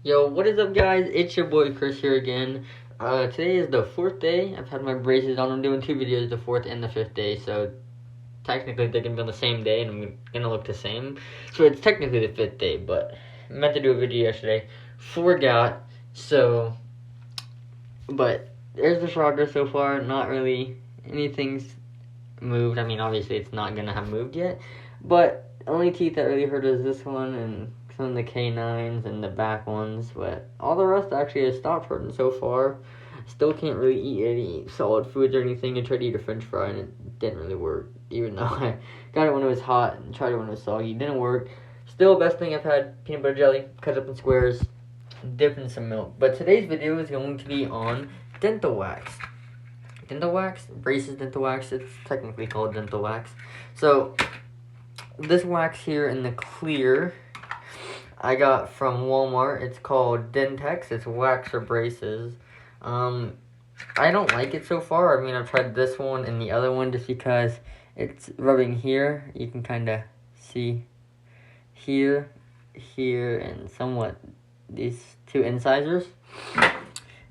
Yo, what is up, guys? It's your boy Chris here again. Today is the 4th day. I've had my braces on. I'm doing 2 videos, the 4th and the 5th day, so technically they're gonna be on the same day and I'm gonna look the same. So it's technically the 5th day, but I meant to do a video yesterday. Forgot, but there's the progress so far. Not really anything's moved. I mean, obviously it's not gonna have moved yet, but only teeth that really hurt is this one and some of the canines and the back ones, but all the rest actually has stopped hurting so far. Still can't really eat any solid foods or anything. I tried to eat a french fry and it didn't really work, even though I got it when it was hot and tried it when it was soggy. It didn't work. Still, best thing I've had, peanut butter jelly, cut up in squares, dipped in some milk. But today's video is going to be on dental wax. Dental wax, braces dental wax, it's technically called dental wax. So, this wax here in the clear, I got from Walmart. It's called Dentex. It's wax or braces. I don't like it so far. I mean, I've tried this one and the other one just because it's rubbing here. You can kind of see here, and somewhat these two incisors.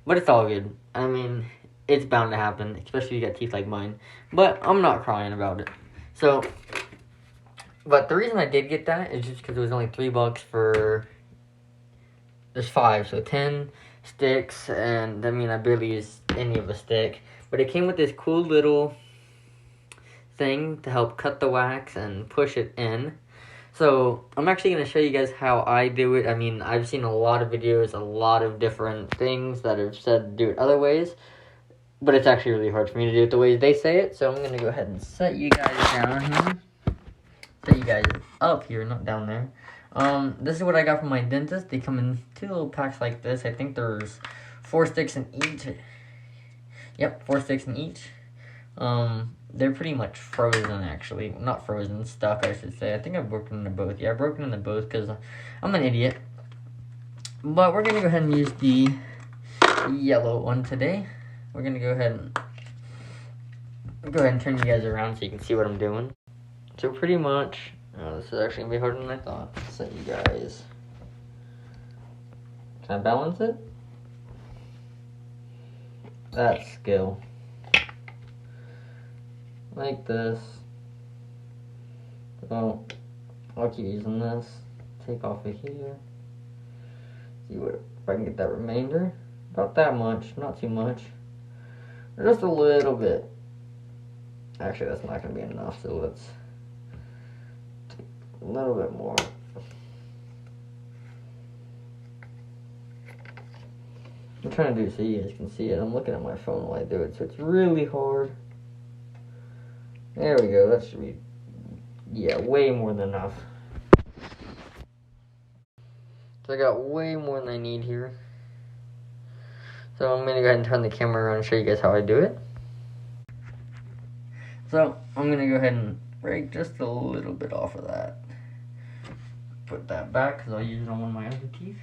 But it's all good. I mean, it's bound to happen, especially if you got teeth like mine. But I'm not crying about it. So, but the reason I did get that is just because it was only $3 for, there's 5, so 10 sticks, and I mean, I barely used any of the stick, but it came with this cool little thing to help cut the wax and push it in. So, I'm actually going to show you guys how I do it. I mean, I've seen a lot of videos, a lot of different things that have said do it other ways, but it's actually really hard for me to do it the way they say it, so I'm going to go ahead and set you guys down here. Set you guys up here, not down there. This is what I got from my dentist. They come in 2 little packs like this. I think there's 4 sticks in each. Yep, 4 sticks in each. They're pretty much frozen, actually. Not frozen, stuck, I should say. I think I've broken into both. Yeah, I've broken into both because I'm an idiot. But we're going to go ahead and use the yellow one today. We're going to go ahead and turn you guys around so you can see what I'm doing. So pretty much, this is actually going to be harder than I thought. So you guys, can I balance it? That's skill. Like this. So, I'll keep using this. Take off of here. See what, if I can get that remainder. About that much, not too much. Just a little bit. Actually, that's not going to be enough, so let's a little bit more. I'm trying to do so you guys can see it. I'm looking at my phone while I do it, so it's really hard. There we go. That should be, yeah, way more than enough. So I got way more than I need here. So I'm going to go ahead and turn the camera around and show you guys how I do it. So I'm going to go ahead and break just a little bit off of that. Put that back because I'll use it on one of my other teeth.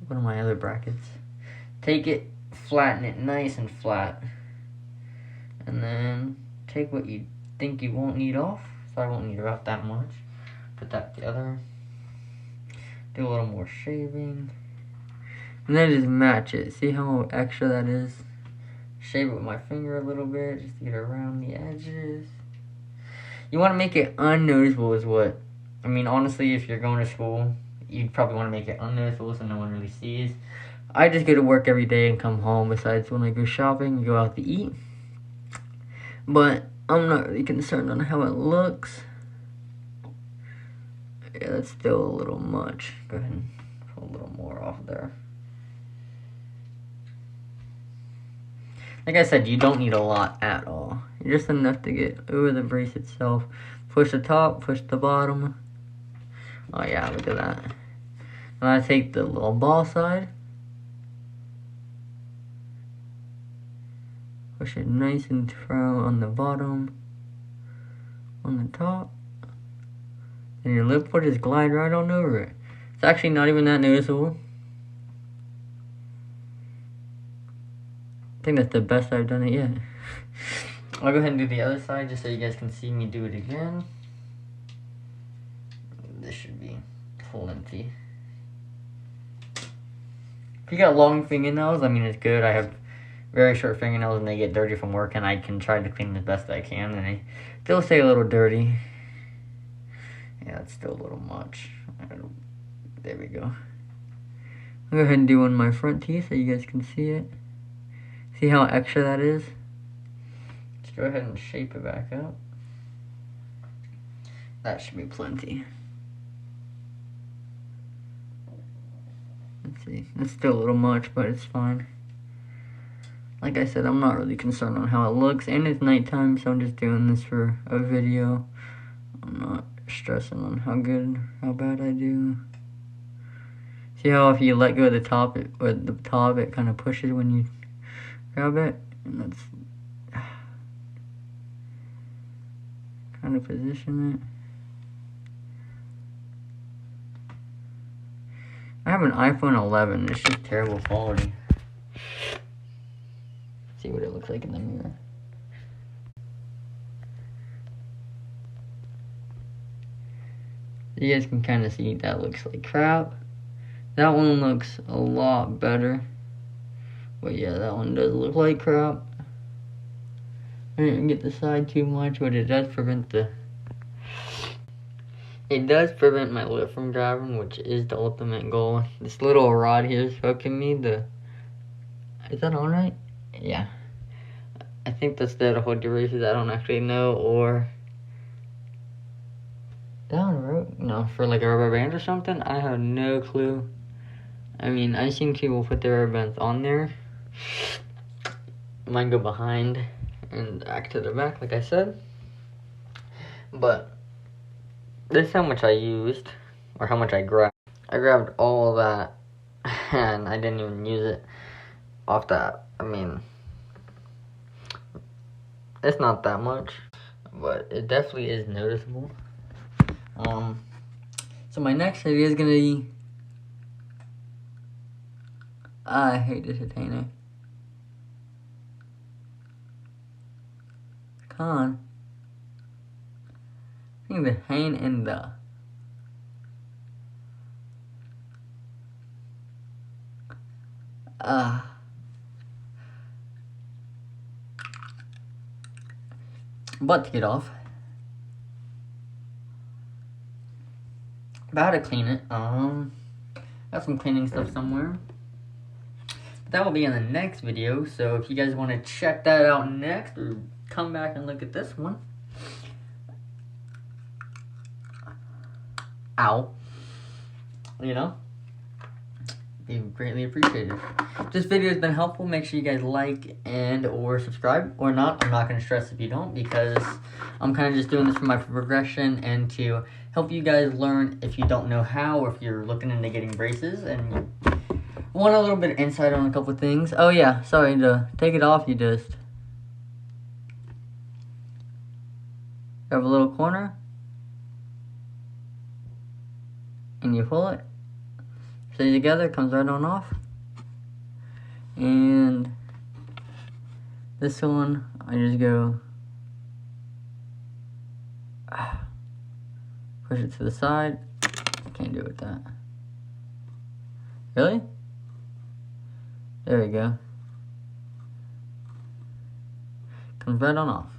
One of my other brackets. Take it, flatten it nice and flat. And then take what you think you won't need off. So I won't need about that much. Put that together. Do a little more shaving. And then just match it. See how extra that is? Shave it with my finger a little bit just to get around the edges. You want to make it unnoticeable is what. I mean, honestly, if you're going to school, you'd probably want to make it unnoticeable so no one really sees. I just go to work every day and come home, besides when I go shopping and go out to eat. But I'm not really concerned on how it looks. Yeah, that's still a little much. Go ahead and pull a little more off there. Like I said, you don't need a lot at all. Just enough to get over the brace itself. Push the top, push the bottom. Oh yeah, look at that. And I take the little ball side. Push it nice and firm on the bottom. On the top. And your lip will just glide right on over it. It's actually not even that noticeable. I think that's the best I've done it yet. I'll go ahead and do the other side just so you guys can see me do it again. This should be plenty. If you got long fingernails, I mean, it's good. I have very short fingernails and they get dirty from work, and I can try to clean the best I can, and they still stay a little dirty. Yeah, it's still a little much. There we go. I'll go ahead and do one of my front teeth so you guys can see it. See how extra that is? Let's go ahead and shape it back up. That should be plenty. Let's see. It's still a little much, but it's fine. Like I said, I'm not really concerned on how it looks, and it's nighttime, so I'm just doing this for a video. I'm not stressing on how good or how bad I do. See how if you let go of the top, it kind of pushes when you grab it, and that's kind of position it. I have an iPhone 11. It's just terrible quality. See what it looks like in the mirror. You guys can kind of see that looks like crap. That one looks a lot better. But yeah, that one does look like crap. I didn't get the side too much, but it does prevent my lip from grabbing, which is the ultimate goal. This little rod here is hooking me. Is that on right? Yeah. I think that's there to hold your braces. I don't actually know, or for like a rubber band or something. I have no clue. I mean, I've seen people put their rubber bands on there. Mine go behind and back to the back, like I said. But this is how much I used, or how much I grabbed. I grabbed all of that, and I didn't even use it off that. I mean, it's not that much, but it definitely is noticeable. So my next video is gonna be, I hate this retainer. I think the pain in the butt to get off. About to clean it. Got some cleaning stuff somewhere. That will be in the next video, so if you guys want to check that out next, or come back and look at this one. Ow. You know? Be greatly appreciated. If this video has been helpful, make sure you guys like and or subscribe, or not. I'm not going to stress if you don't, because I'm kind of just doing this for my progression and to help you guys learn if you don't know how, or if you're looking into getting braces and you want a little bit of insight on a couple things. Oh yeah, sorry, to take it off, you just have a little corner and you pull it, stay together, comes right on off. And this one, I just go push it to the side. Can't do it with that. Really? There we go. Comes right on off.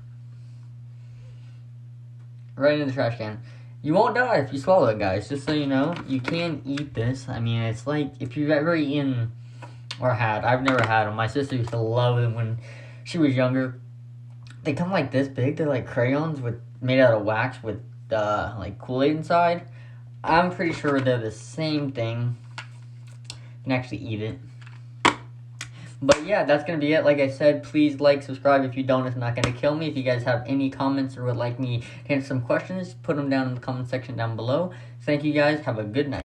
Right in the trash can. You won't die if you swallow it, guys. Just so you know, you can eat this. I mean, it's like, if you've ever eaten, or had, I've never had them. My sister used to love them when she was younger. They come like this big. They're like crayons made out of wax with like Kool-Aid inside. I'm pretty sure they're the same thing. You can actually eat it. But yeah, that's going to be it. Like I said, please like, subscribe. If you don't, it's not going to kill me. If you guys have any comments or would like me to answer some questions, put them down in the comment section down below. Thank you guys. Have a good night.